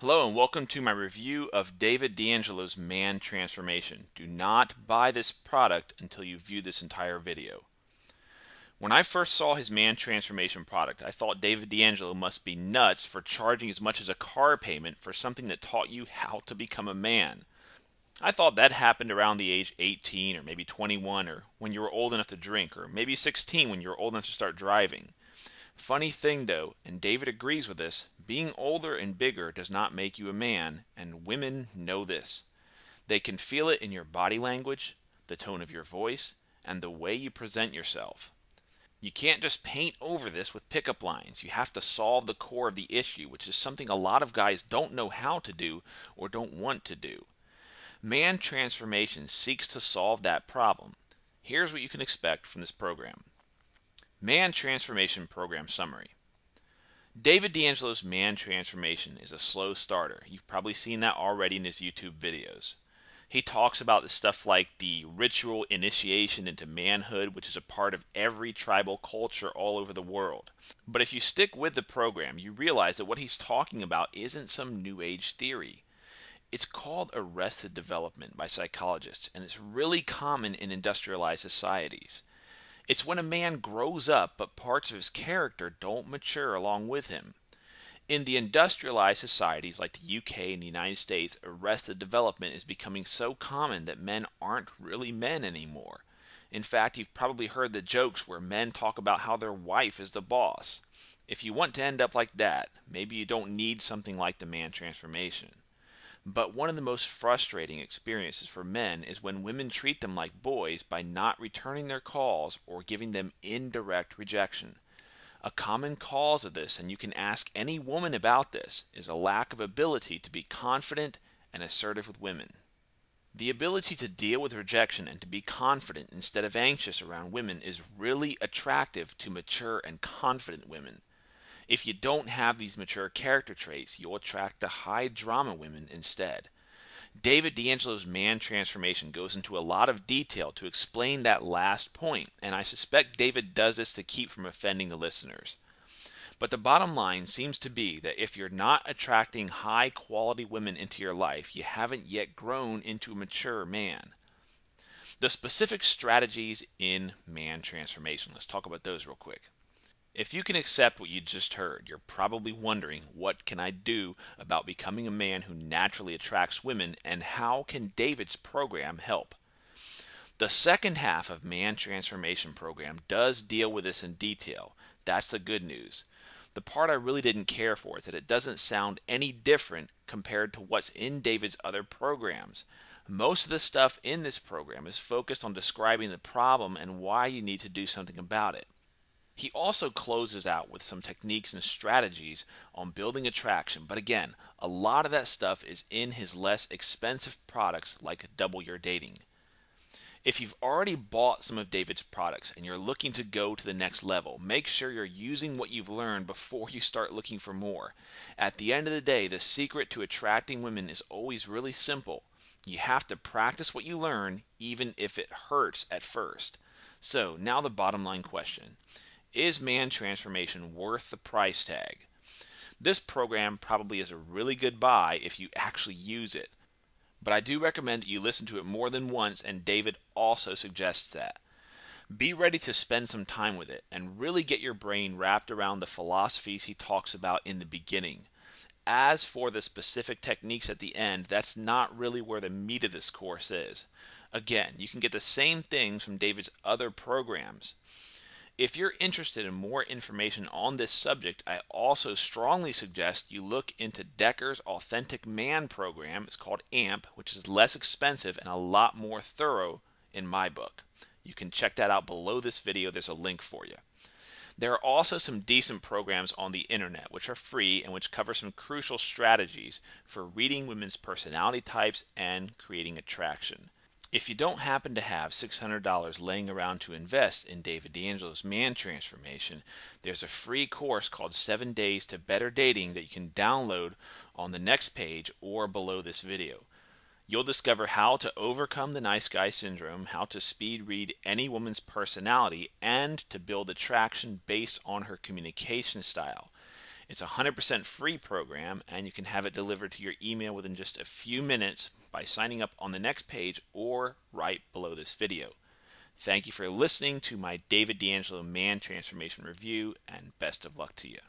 Hello and welcome to my review of DeAngelo's Man Transformation. Do not buy this product until you view this entire video. When I first saw his Man Transformation product, I thought DeAngelo must be nuts for charging as much as a car payment for something that taught you how to become a man. I thought that happened around the age 18 or maybe 21 or when you were old enough to drink or maybe 16 when you were old enough to start driving. Funny thing though, and David agrees with this, being older and bigger does not make you a man, and women know this. They can feel it in your body language, the tone of your voice, and the way you present yourself. You can't just paint over this with pickup lines. You have to solve the core of the issue, which is something a lot of guys don't know how to do or don't want to do. Man Transformation seeks to solve that problem. Here's what you can expect from this program. Man Transformation Program Summary. DeAngelo's Man Transformation is a slow starter. You've probably seen that already in his YouTube videos. He talks about the stuff like the ritual initiation into manhood, which is a part of every tribal culture all over the world. But if you stick with the program, you realize that what he's talking about isn't some new age theory. It's called arrested development by psychologists, and it's really common in industrialized societies. It's when a man grows up, but parts of his character don't mature along with him. In the industrialized societies like the UK and the United States, arrested development is becoming so common that men aren't really men anymore. In fact, you've probably heard the jokes where men talk about how their wife is the boss. If you want to end up like that, maybe you don't need something like the Man Transformation. But one of the most frustrating experiences for men is when women treat them like boys by not returning their calls or giving them indirect rejection. A common cause of this, and you can ask any woman about this, is a lack of ability to be confident and assertive with women. The ability to deal with rejection and to be confident instead of anxious around women is really attractive to mature and confident women. If you don't have these mature character traits, you'll attract the high drama women instead. DeAngelo's Man Transformation goes into a lot of detail to explain that last point, and I suspect David does this to keep from offending the listeners. But the bottom line seems to be that if you're not attracting high quality women into your life, you haven't yet grown into a mature man. The specific strategies in Man Transformation, let's talk about those real quick. If you can accept what you just heard, you're probably wondering, what can I do about becoming a man who naturally attracts women, and how can David's program help? The second half of Man Transformation Program does deal with this in detail. That's the good news. The part I really didn't care for is that it doesn't sound any different compared to what's in David's other programs. Most of the stuff in this program is focused on describing the problem and why you need to do something about it. He also closes out with some techniques and strategies on building attraction, but again, a lot of that stuff is in his less expensive products like Double Your Dating. If you've already bought some of David's products and you're looking to go to the next level, make sure you're using what you've learned before you start looking for more. At the end of the day, the secret to attracting women is always really simple. You have to practice what you learn, even if it hurts at first. So, now the bottom line question. Is Man Transformation worth the price tag? This program probably is a really good buy if you actually use it. But I do recommend that you listen to it more than once, and David also suggests that. Be ready to spend some time with it and really get your brain wrapped around the philosophies he talks about in the beginning. As for the specific techniques at the end, that's not really where the meat of this course is. Again, you can get the same things from David's other programs. If you're interested in more information on this subject, I also strongly suggest you look into Decker's Authentic Man program. It's called AMP, which is less expensive and a lot more thorough in my book. You can check that out below this video. There's a link for you. There are also some decent programs on the internet which are free and which cover some crucial strategies for reading women's personality types and creating attraction. If you don't happen to have $600 laying around to invest in DeAngelo's Man Transformation, there's a free course called 7 Days to Better Dating that you can download on the next page or below this video. You'll discover how to overcome the nice guy syndrome, how to speed read any woman's personality, and to build attraction based on her communication style. It's a 100% free program, and you can have it delivered to your email within just a few minutes by signing up on the next page or right below this video. Thank you for listening to my David DeAngelo Man Transformation Review, and best of luck to you.